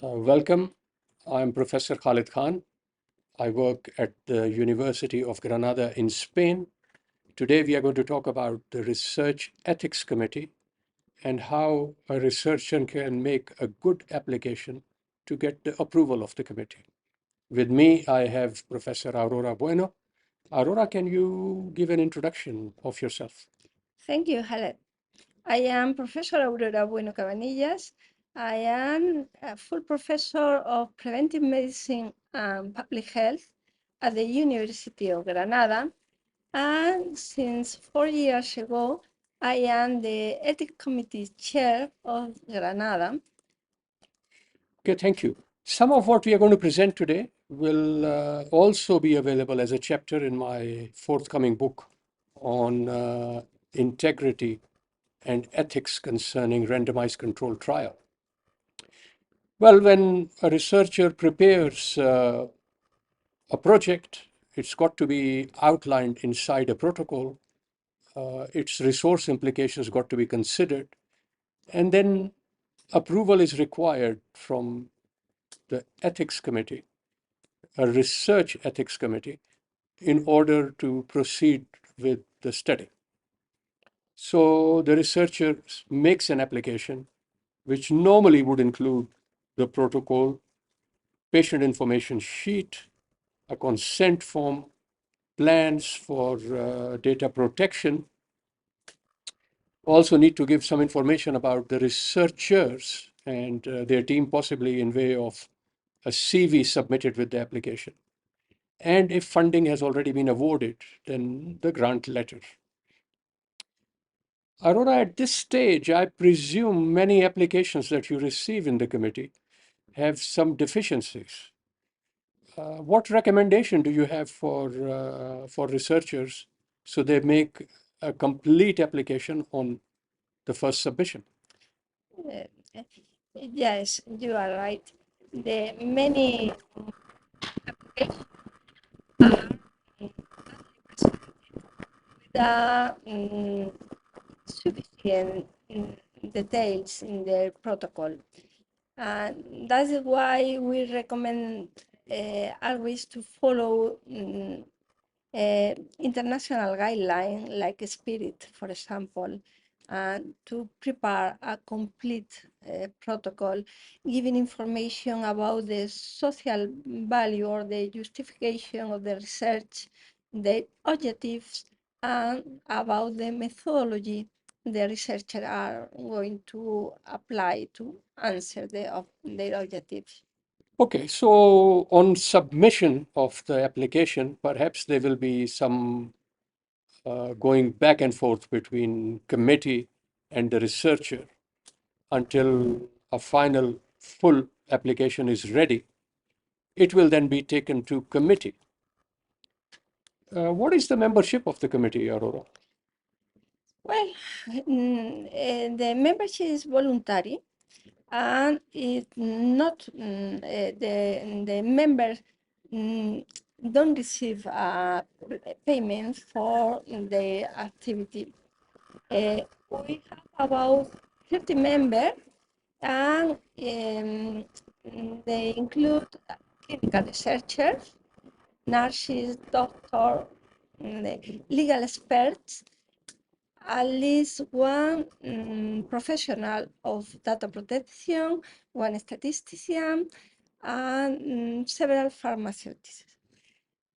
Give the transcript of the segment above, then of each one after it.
Welcome. I'm Professor Khalid Khan. I work at the University of Granada in Spain. Today, we are going to talk about the Research Ethics Committee and how a researcher can make a good application to get the approval of the committee. With me, I have Professor Aurora Bueno. Aurora, can you give an introduction of yourself? Thank you, Khaled. I am Professor Aurora Bueno Cabanillas. I am a full professor of preventive medicine and public health at the University of Granada. And since 4 years ago, I am the Ethics Committee Chair of Granada. Okay, thank you. Some of what we are going to present today will also be available as a chapter in my forthcoming book on integrity and ethics concerning randomized controlled trial. Well, when a researcher prepares a project, it's got to be outlined inside a protocol. Its resource implications got to be considered, and then approval is required from the ethics committee, a research ethics committee, in order to proceed with the study. So the researcher makes an application which normally would include the protocol, patient information sheet, a consent form, plans for data protection. Also need to give some information about the researchers and their team, possibly in way of a CV submitted with the application. And if funding has already been awarded, then the grant letter. Aurora, at this stage, I presume many applications that you receive in the committee have some deficiencies. What recommendation do you have for researchers so they make a complete application on the first submission? Uh, yes, you are right. The many applications are the sufficient details in the protocol. And that's why we recommend always to follow international guidelines like Spirit, for example, and to prepare a complete protocol, giving information about the social value or the justification of the research, the objectives, and about the methodology the researchers are going to apply to answer their objectives. Okay, so on submission of the application, perhaps there will be some going back and forth between committee and the researcher until a final full application is ready. It will then be taken to committee. What is the membership of the committee, Aurora? Well, the membership is voluntary, and it not the members don't receive payment for the activity. We have about 50 members, and they include clinical researchers, nurses, doctors, legal experts, at least one professional of data protection, one statistician, and several pharmaceutics.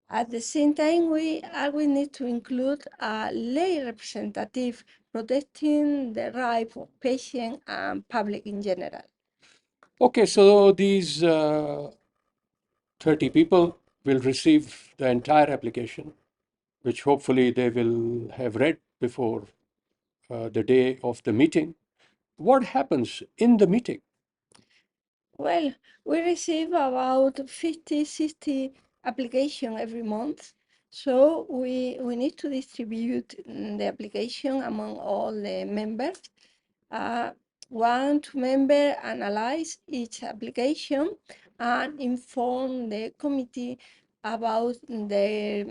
At the same time, we always need to include a lay representative protecting the rights of patients and public in general. Okay, so these 30 people will receive the entire application, which hopefully they will have read before the day of the meeting. What happens in the meeting? Well, we receive about 50, 60 applications every month. So we need to distribute the application among all the members. One to member analyze each application and inform the committee about their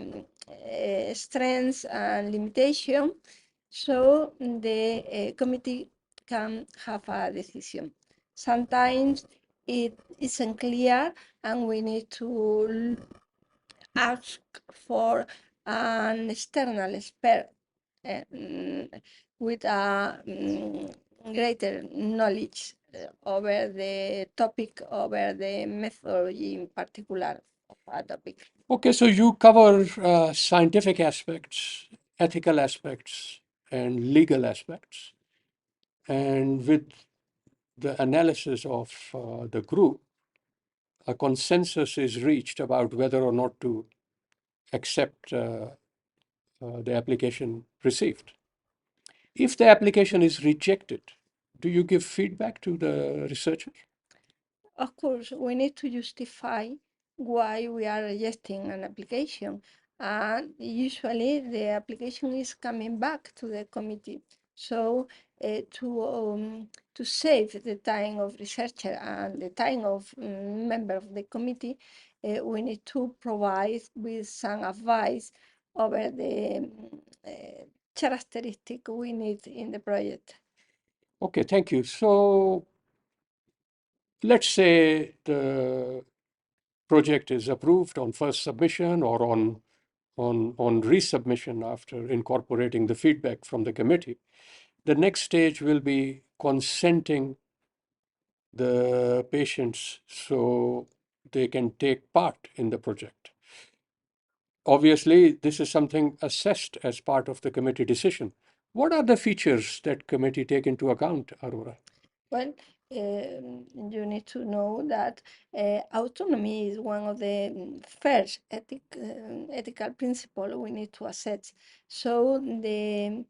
strengths and limitation, so the committee can have a decision. Sometimes it isn't clear, and we need to ask for an external expert with a greater knowledge over the topic, over the methodology in particular of a topic. Okay, so you cover scientific aspects, ethical aspects, and legal aspects. And with the analysis of the group, a consensus is reached about whether or not to accept the application received. If the application is rejected, do you give feedback to the researcher? Of course, we need to justify why we are rejecting an application. And usually the application is coming back to the committee. So to save the time of researcher and the time of member of the committee, we need to provide with some advice over the characteristic we need in the project. Okay, thank you. So let's say the project is approved on first submission or on resubmission after incorporating the feedback from the committee. The next stage will be consenting the patients so they can take part in the project. Obviously, this is something assessed as part of the committee decision. What are the features that committee take into account, Aurora? Well, you need to know that autonomy is one of the first ethical principle we need to assess. So the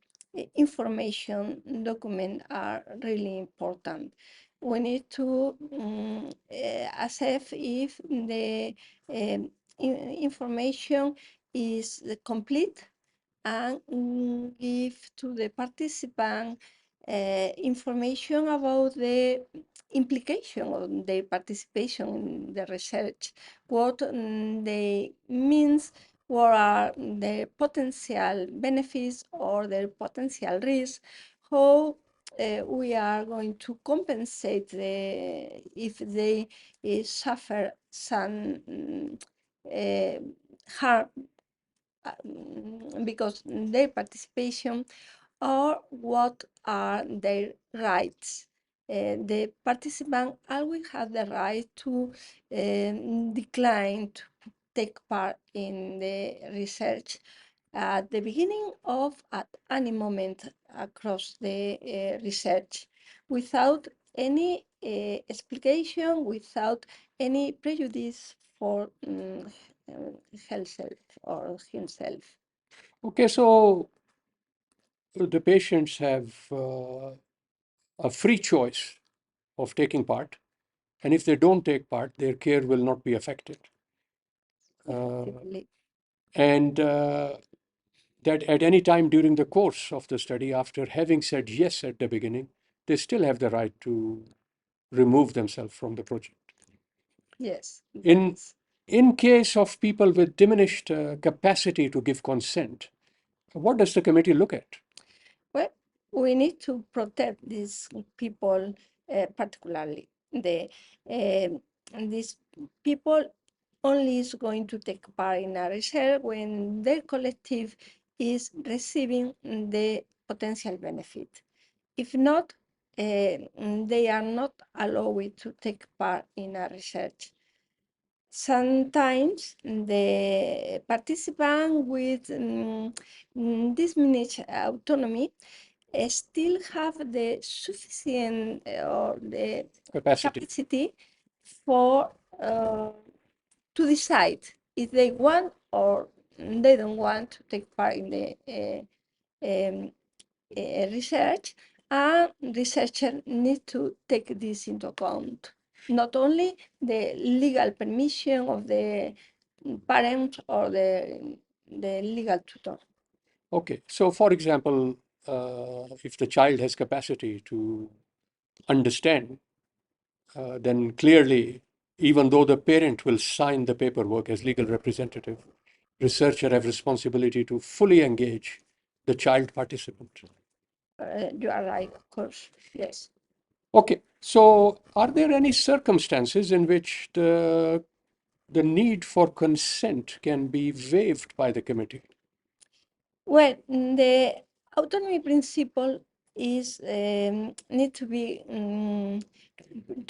information document are really important. We need to assess if the information is complete and give to the participant information about the implication of their participation in the research, what they means, what are their potential benefits or their potential risks, how we are going to compensate if they suffer some harm because their participation, or what are their rights. The participant always has the right to decline to take part in the research at the beginning of at any moment across the research without any explication, without any prejudice for herself or himself. Okay, so the patients have a free choice of taking part, and if they don't take part, their care will not be affected. Effectively. And that at any time during the course of the study, after having said yes at the beginning, they still have the right to remove themselves from the project. Yes, that In, is. in case of people with diminished capacity to give consent, what does the committee look at? Well, we need to protect these people particularly. These people only is going to take part in a research when their collective is receiving the potential benefit. If not, they are not allowed to take part in a research. Sometimes the participant with diminished autonomy still have the sufficient or the capacity for to decide if they want or they don't want to take part in the research, and researchers need to take this into account. Not only the legal permission of the parent or the legal tutor. Okay, so for example, if the child has capacity to understand, then clearly, even though the parent will sign the paperwork as legal representative, researcher have responsibility to fully engage the child participant. You are right, of course, yes. Okay, So, are there any circumstances in which the need for consent can be waived by the committee? Well, the autonomy principle is need to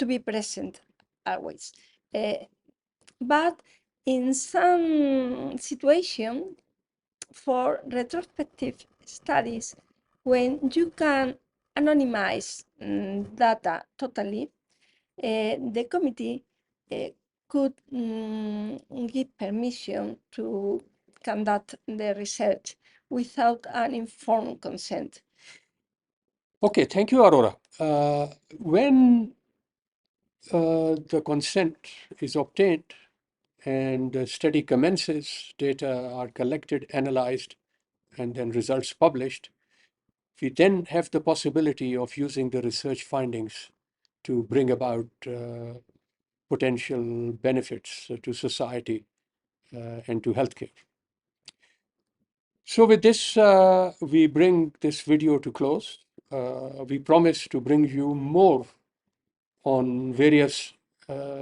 be present always. But in some situation, for retrospective studies, when you can anonymize data totally, the committee could give permission to conduct the research without an informed consent. Okay, thank you, Aurora. When the consent is obtained and the study commences, data are collected, analyzed, and then results published, we then have the possibility of using the research findings to bring about potential benefits to society and to healthcare. So with this, we bring this video to close. We promise to bring you more on various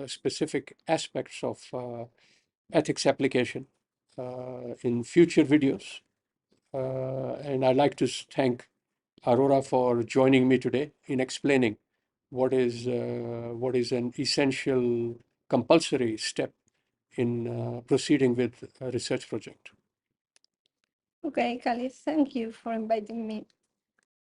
specific aspects of ethics application in future videos. And I'd like to thank Aurora for joining me today in explaining what is an essential compulsory step in proceeding with a research project. Okay, Khalid, thank you for inviting me.